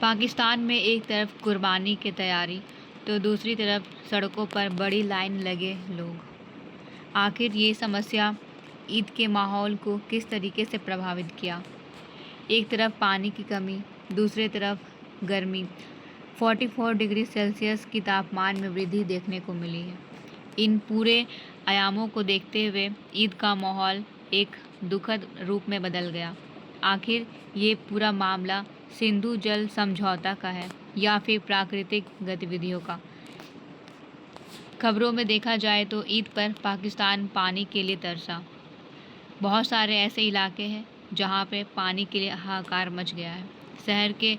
पाकिस्तान में एक तरफ कुर्बानी की तैयारी तो दूसरी तरफ सड़कों पर बड़ी लाइन लगे लोग। आखिर ये समस्या ईद के माहौल को किस तरीके से प्रभावित किया? एक तरफ पानी की कमी, दूसरी तरफ गर्मी। 44 डिग्री सेल्सियस की तापमान में वृद्धि देखने को मिली है। इन पूरे आयामों को देखते हुए ईद का माहौल एक दुखद रूप में बदल गया। आखिर ये पूरा मामला सिंधु जल समझौता का है या फिर प्राकृतिक गतिविधियों का? खबरों में देखा जाए तो ईद पर पाकिस्तान पानी के लिए तरसा। बहुत सारे ऐसे इलाके हैं जहां पे पानी के लिए हाहाकार मच गया है। शहर के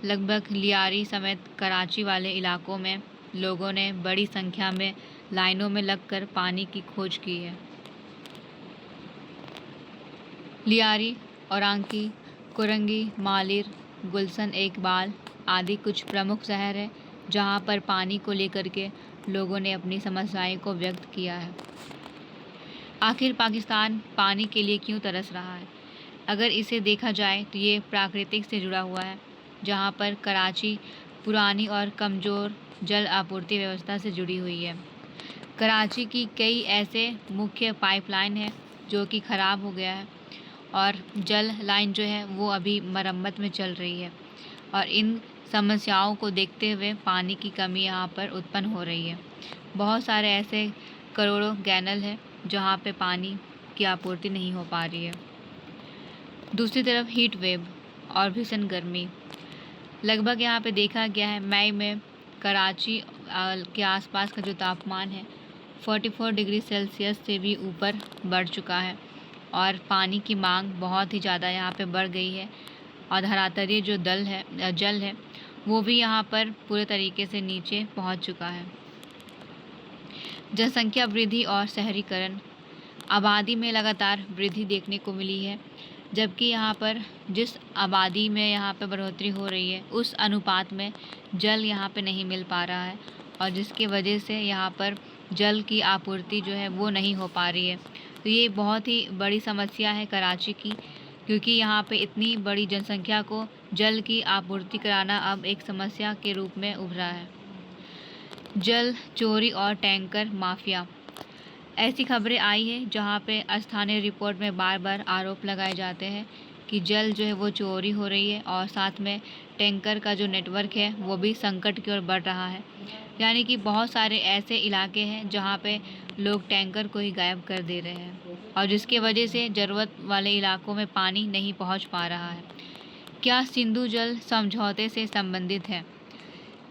लगभग लियारी समेत कराची वाले इलाकों में लोगों ने बड़ी संख्या में लाइनों में लगकर पानी की खोज की है। लियारी, औरांकी, कुरंगी, मालिर, गुलशन, इकबाल आदि कुछ प्रमुख शहर हैं जहां पर पानी को लेकर के लोगों ने अपनी समस्याएं को व्यक्त किया है। आखिर पाकिस्तान पानी के लिए क्यों तरस रहा है? अगर इसे देखा जाए तो ये प्राकृतिक से जुड़ा हुआ है, जहां पर कराची पुरानी और कमज़ोर जल आपूर्ति व्यवस्था से जुड़ी हुई है। कराची की कई ऐसे मुख्य पाइपलाइन है जो कि ख़राब हो गया है और जल लाइन जो है वो अभी मरम्मत में चल रही है और इन समस्याओं को देखते हुए पानी की कमी यहाँ पर उत्पन्न हो रही है। बहुत सारे ऐसे करोड़ों गैनल है जहाँ पे पानी की आपूर्ति नहीं हो पा रही है। दूसरी तरफ हीट वेव और भीषण गर्मी लगभग यहाँ पे देखा गया है। मई में कराची के आसपास का जो तापमान है 44 डिग्री सेल्सियस से भी ऊपर बढ़ चुका है और पानी की मांग बहुत ही ज़्यादा यहाँ पे बढ़ गई है और धरातलीय जो जल है वो भी यहाँ पर पूरे तरीके से नीचे पहुँच चुका है। जनसंख्या वृद्धि और शहरीकरण, आबादी में लगातार वृद्धि देखने को मिली है, जबकि यहाँ पर जिस आबादी में यहाँ पे बढ़ोतरी हो रही है उस अनुपात में जल यहाँ पे नहीं मिल पा रहा है और जिसकी वजह से यहाँ पर जल की आपूर्ति जो है वो नहीं हो पा रही है। तो ये बहुत ही बड़ी समस्या है कराची की, क्योंकि यहाँ पे इतनी बड़ी जनसंख्या को जल की आपूर्ति कराना अब एक समस्या के रूप में उभरा है। जल चोरी और टैंकर माफिया, ऐसी खबरें आई है जहाँ पे स्थानीय रिपोर्ट में बार बार आरोप लगाए जाते हैं कि जल जो है वो चोरी हो रही है और साथ में टैंकर का जो नेटवर्क है वो भी संकट की ओर बढ़ रहा है। यानी कि बहुत सारे ऐसे इलाके हैं जहाँ पे लोग टैंकर को ही गायब कर दे रहे हैं और जिसके वजह से ज़रूरत वाले इलाकों में पानी नहीं पहुँच पा रहा है। क्या सिंधु जल समझौते से संबंधित है?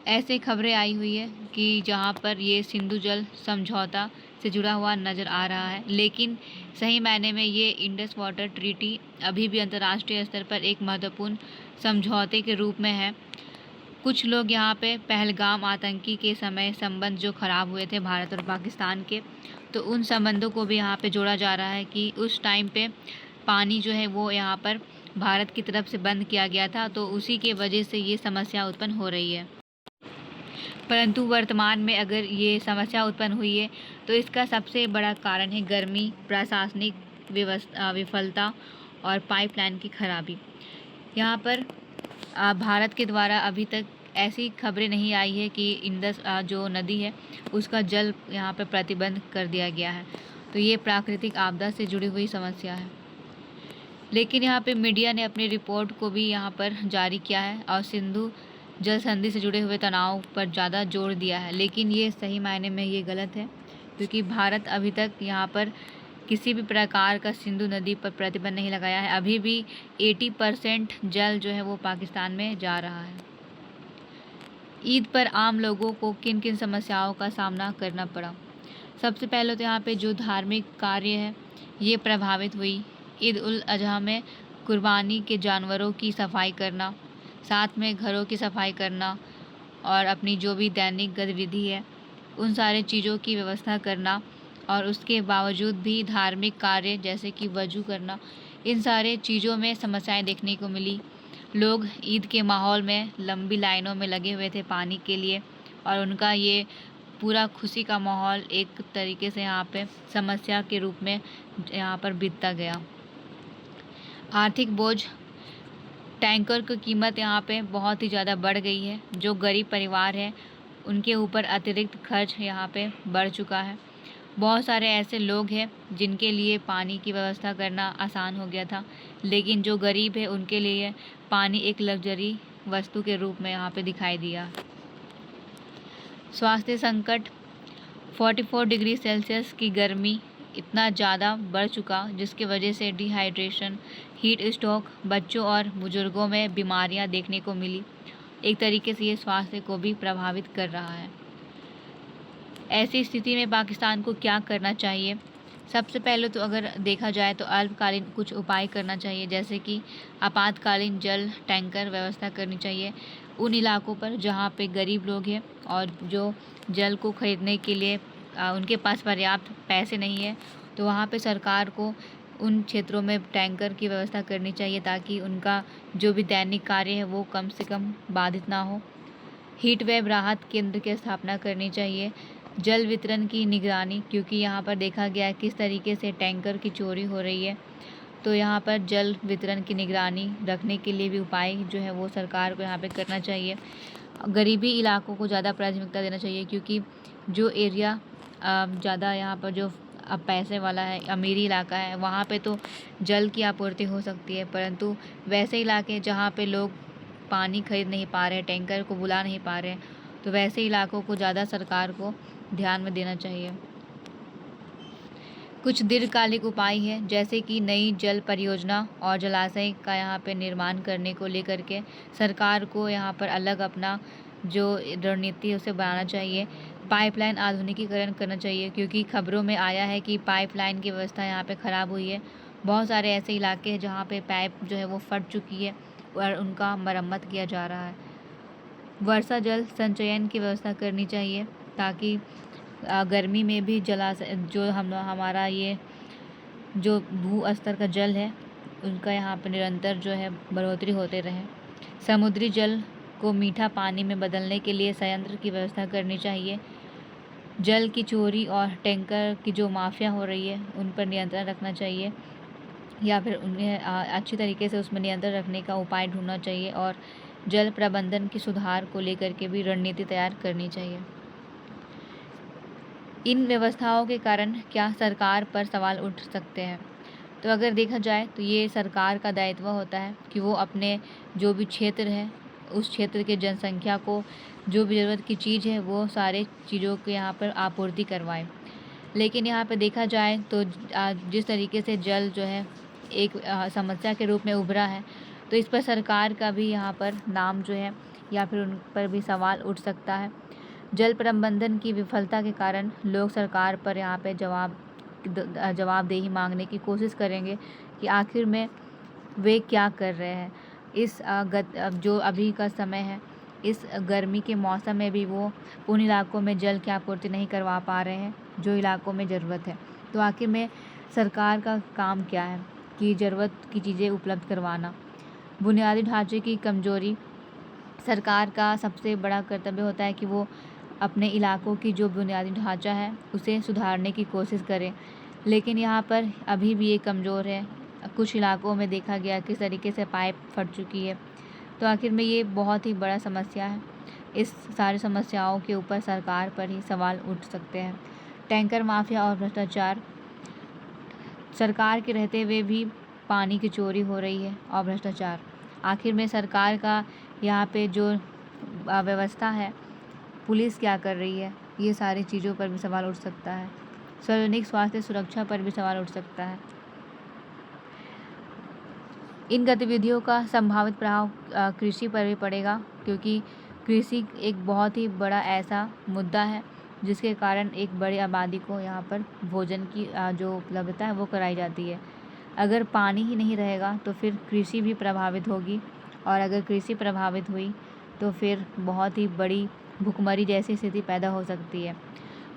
ऐसे खबरें आई हुई है कि जहाँ पर ये सिंधु जल समझौता से जुड़ा हुआ नज़र आ रहा है, लेकिन सही मायने में ये इंडस वाटर ट्रीटी अभी भी अंतर्राष्ट्रीय स्तर पर एक महत्वपूर्ण समझौते के रूप में है। कुछ लोग यहाँ पे पहलगाम आतंकी के समय संबंध जो ख़राब हुए थे भारत और पाकिस्तान के, तो उन संबंधों को भी यहाँ पे जोड़ा जा रहा है कि उस टाइम पे पानी जो है वो यहाँ पर भारत की तरफ से बंद किया गया था, तो उसी के वजह से ये समस्या उत्पन्न हो रही है। परंतु वर्तमान में अगर ये समस्या उत्पन्न हुई है तो इसका सबसे बड़ा कारण है गर्मी, प्रशासनिक विफलता और पाइपलाइन की खराबी। यहाँ पर भारत के द्वारा अभी तक ऐसी खबरें नहीं आई है कि इंडस जो नदी है उसका जल यहाँ पर प्रतिबंध कर दिया गया है, तो ये प्राकृतिक आपदा से जुड़ी हुई समस्या है। लेकिन यहाँ पे मीडिया ने अपनी रिपोर्ट को भी यहाँ पर जारी किया है और सिंधु जल संधि से जुड़े हुए तनाव पर ज़्यादा जोर दिया है, लेकिन ये सही मायने में ये गलत है, क्योंकि भारत अभी तक यहाँ पर किसी भी प्रकार का सिंधु नदी पर प्रतिबंध नहीं लगाया है। अभी भी 80% जल जो है वो पाकिस्तान में जा रहा है। ईद पर आम लोगों को किन किन समस्याओं का सामना करना पड़ा? सबसे पहले तो यहाँ पे जो धार्मिक कार्य है ये प्रभावित हुई। ईद उल अजहा में कुर्बानी के जानवरों की सफाई करना, साथ में घरों की सफाई करना और अपनी जो भी दैनिक गतिविधि है उन सारे चीज़ों की व्यवस्था करना, और उसके बावजूद भी धार्मिक कार्य जैसे कि वज़ू करना, इन सारे चीज़ों में समस्याएं देखने को मिली। लोग ईद के माहौल में लंबी लाइनों में लगे हुए थे पानी के लिए और उनका ये पूरा खुशी का माहौल एक तरीके से यहाँ पे समस्या के रूप में यहाँ पर बीतता गया। आर्थिक बोझ टैंकर की कीमत यहाँ पे बहुत ही ज़्यादा बढ़ गई है। जो गरीब परिवार है उनके ऊपर अतिरिक्त खर्च यहाँ पे बढ़ चुका है। बहुत सारे ऐसे लोग हैं जिनके लिए पानी की व्यवस्था करना आसान हो गया था, लेकिन जो गरीब है उनके लिए पानी एक लग्जरी वस्तु के रूप में यहाँ पे दिखाई दिया। स्वास्थ्य संकट, 44 डिग्री सेल्सियस की गर्मी इतना ज़्यादा बढ़ चुका जिसकी वजह से डिहाइड्रेशन, हीट स्ट्रोक, बच्चों और बुजुर्गों में बीमारियां देखने को मिली। एक तरीके से ये स्वास्थ्य को भी प्रभावित कर रहा है। ऐसी स्थिति में पाकिस्तान को क्या करना चाहिए? सबसे पहले तो अगर देखा जाए तो अल्पकालीन कुछ उपाय करना चाहिए, जैसे कि आपातकालीन जल टैंकर व्यवस्था करनी चाहिए उन इलाकों पर जहाँ पे गरीब लोग हैं और जो जल को खरीदने के लिए उनके पास पर्याप्त पैसे नहीं है, तो वहाँ पे सरकार को उन क्षेत्रों में टैंकर की व्यवस्था करनी चाहिए ताकि उनका जो भी दैनिक कार्य है वो कम से कम बाधित ना हो। हीट वेव राहत केंद्र की स्थापना करनी चाहिए। जल वितरण की निगरानी, क्योंकि यहाँ पर देखा गया है किस तरीके से टैंकर की चोरी हो रही है, तो यहाँ पर जल वितरण की निगरानी रखने के लिए भी उपाय जो है वो सरकार को यहाँ पे करना चाहिए। गरीबी इलाकों को ज़्यादा प्राथमिकता देना चाहिए, क्योंकि जो एरिया ज़्यादा यहाँ पर जो पैसे वाला है, अमीरी इलाका है, वहाँ पे तो जल की आपूर्ति हो सकती है, परंतु वैसे इलाके जहाँ पे लोग पानी खरीद नहीं पा रहे, टैंकर को बुला नहीं पा रहे, तो वैसे इलाकों को ज़्यादा सरकार को ध्यान में देना चाहिए। कुछ दीर्घकालिक उपाय है, जैसे कि नई जल परियोजना और जलाशय का यहाँ पे निर्माण करने को लेकर के सरकार को यहाँ पर अलग अपना जो रणनीति है उसे बनाना चाहिए। पाइपलाइन आधुनिकीकरण करना चाहिए, क्योंकि खबरों में आया है कि पाइपलाइन की व्यवस्था यहाँ पे ख़राब हुई है। बहुत सारे ऐसे इलाके हैं जहाँ पे पाइप जो है वो फट चुकी है और उनका मरम्मत किया जा रहा है। वर्षा जल संचयन की व्यवस्था करनी चाहिए ताकि गर्मी में भी जलाशय जो हमारा ये जो भू स्तर का जल है उनका यहाँ पर निरंतर जो है बढ़ोतरी होते रहे। समुद्री जल को मीठा पानी में बदलने के लिए संयंत्र की व्यवस्था करनी चाहिए। जल की चोरी और टैंकर की जो माफिया हो रही है उन पर नियंत्रण रखना चाहिए, या फिर उन्हें अच्छी तरीके से उसमें नियंत्रण रखने का उपाय ढूंढना चाहिए, और जल प्रबंधन की सुधार को लेकर के भी रणनीति तैयार करनी चाहिए। इन व्यवस्थाओं के कारण क्या सरकार पर सवाल उठ सकते हैं? तो अगर देखा जाए तो ये सरकार का दायित्व होता है कि वो अपने जो भी क्षेत्र है उस क्षेत्र के जनसंख्या को जो भी ज़रूरत की चीज़ है वो सारे चीज़ों के यहाँ पर आपूर्ति करवाए। लेकिन यहाँ पे देखा जाए तो जिस तरीके से जल जो है एक समस्या के रूप में उभरा है, तो इस पर सरकार का भी यहाँ पर नाम जो है या फिर उन पर भी सवाल उठ सकता है। जल प्रबंधन की विफलता के कारण लोग सरकार पर यहाँ पे जवाबदेही मांगने की कोशिश करेंगे कि आखिर में वे क्या कर रहे हैं। इस जो अभी का समय है, इस गर्मी के मौसम में भी वो उन इलाकों में जल की आपूर्ति नहीं करवा पा रहे हैं जो इलाकों में ज़रूरत है। तो आखिर में सरकार का काम क्या है कि ज़रूरत की चीज़ें उपलब्ध करवाना। बुनियादी ढांचे की कमजोरी, सरकार का सबसे बड़ा कर्तव्य होता है कि वो अपने इलाकों की जो बुनियादी ढांचा है उसे सुधारने की कोशिश करें, लेकिन यहाँ पर अभी भी ये कमज़ोर है। कुछ इलाकों में देखा गया किस तरीके से पाइप फट चुकी है, तो आखिर में ये बहुत ही बड़ा समस्या है। इस सारी समस्याओं के ऊपर सरकार पर ही सवाल उठ सकते हैं। टैंकर माफिया और भ्रष्टाचार, सरकार के रहते हुए भी पानी की चोरी हो रही है और भ्रष्टाचार। आखिर में सरकार का यहाँ पे जो व्यवस्था है, पुलिस क्या कर रही है, ये सारी चीज़ों पर भी सवाल उठ सकता है। सार्वजनिक स्वास्थ्य सुरक्षा पर भी सवाल उठ सकता है। इन गतिविधियों का संभावित प्रभाव कृषि पर भी पड़ेगा, क्योंकि कृषि एक बहुत ही बड़ा ऐसा मुद्दा है जिसके कारण एक बड़ी आबादी को यहाँ पर भोजन की जो उपलब्धता है वो कराई जाती है। अगर पानी ही नहीं रहेगा तो फिर कृषि भी प्रभावित होगी, और अगर कृषि प्रभावित हुई तो फिर बहुत ही बड़ी भुखमरी जैसी स्थिति पैदा हो सकती है।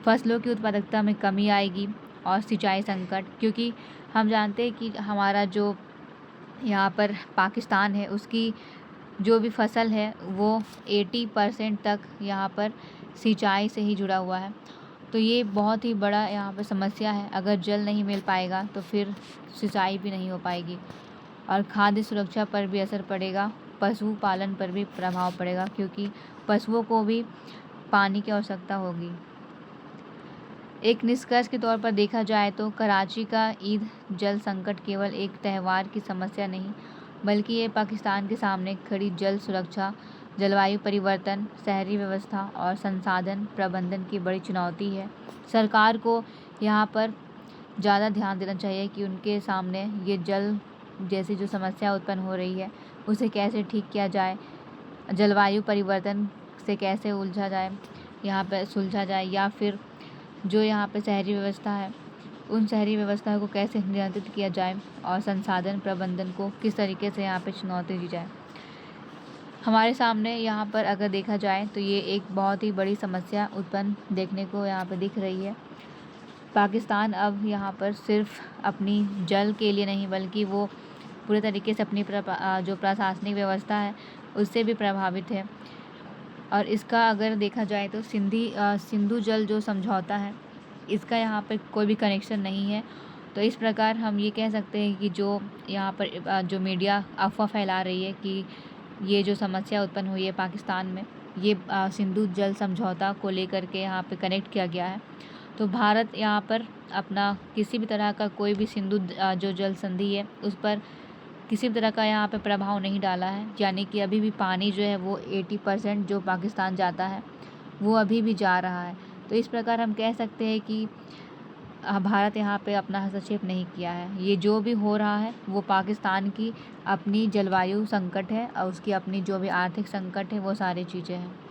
फसलों की उत्पादकता में कमी आएगी और सिंचाई संकट, क्योंकि हम जानते हैं कि हमारा जो यहाँ पर पाकिस्तान है उसकी जो भी फसल है वो 80% तक यहाँ पर सिंचाई से ही जुड़ा हुआ है। तो ये बहुत ही बड़ा यहाँ पर समस्या है। अगर जल नहीं मिल पाएगा तो फिर सिंचाई भी नहीं हो पाएगी। और खाद्य सुरक्षा पर भी असर पड़ेगा, पशुपालन पर भी प्रभाव पड़ेगा, क्योंकि पशुओं को भी पानी की आवश्यकता होगी। एक निष्कर्ष के तौर पर देखा जाए तो कराची का ईद जल संकट केवल एक त्यौहार की समस्या नहीं, बल्कि ये पाकिस्तान के सामने खड़ी जल सुरक्षा, जलवायु परिवर्तन, शहरी व्यवस्था और संसाधन प्रबंधन की बड़ी चुनौती है। सरकार को यहाँ पर ज़्यादा ध्यान देना चाहिए कि उनके सामने ये जल जैसी जो समस्या उत्पन्न हो रही है उसे कैसे ठीक किया जाए, जलवायु परिवर्तन से कैसे यहाँ पर सुलझा जाए, या फिर जो यहाँ पे शहरी व्यवस्था है उन शहरी व्यवस्था को कैसे नियंत्रित किया जाए और संसाधन प्रबंधन को किस तरीके से यहाँ पे चुनौती दी जाए। हमारे सामने यहाँ पर अगर देखा जाए तो ये एक बहुत ही बड़ी समस्या उत्पन्न देखने को यहाँ पे दिख रही है। पाकिस्तान अब यहाँ पर सिर्फ अपनी जल के लिए नहीं, बल्कि वो पूरे तरीके से अपनी जो प्रशासनिक व्यवस्था है उससे भी प्रभावित है। और इसका अगर देखा जाए तो सिंधु जल जो समझौता है इसका यहाँ पर कोई भी कनेक्शन नहीं है। तो इस प्रकार हम ये कह सकते हैं कि जो यहाँ पर जो मीडिया अफवाह फैला रही है कि ये जो समस्या उत्पन्न हुई है पाकिस्तान में, ये सिंधु जल समझौता को लेकर के यहाँ पे कनेक्ट किया गया है। तो भारत यहाँ पर अपना किसी भी तरह का कोई भी सिंधु जो जल संधि है उस पर किसी भी तरह का यहाँ पे प्रभाव नहीं डाला है, यानी कि अभी भी पानी जो है वो 80% जो पाकिस्तान जाता है वो अभी भी जा रहा है। तो इस प्रकार हम कह सकते हैं कि भारत यहाँ पे अपना हस्तक्षेप नहीं किया है। ये जो भी हो रहा है वो पाकिस्तान की अपनी जलवायु संकट है और उसकी अपनी जो भी आर्थिक संकट है, वो सारी चीज़ें हैं।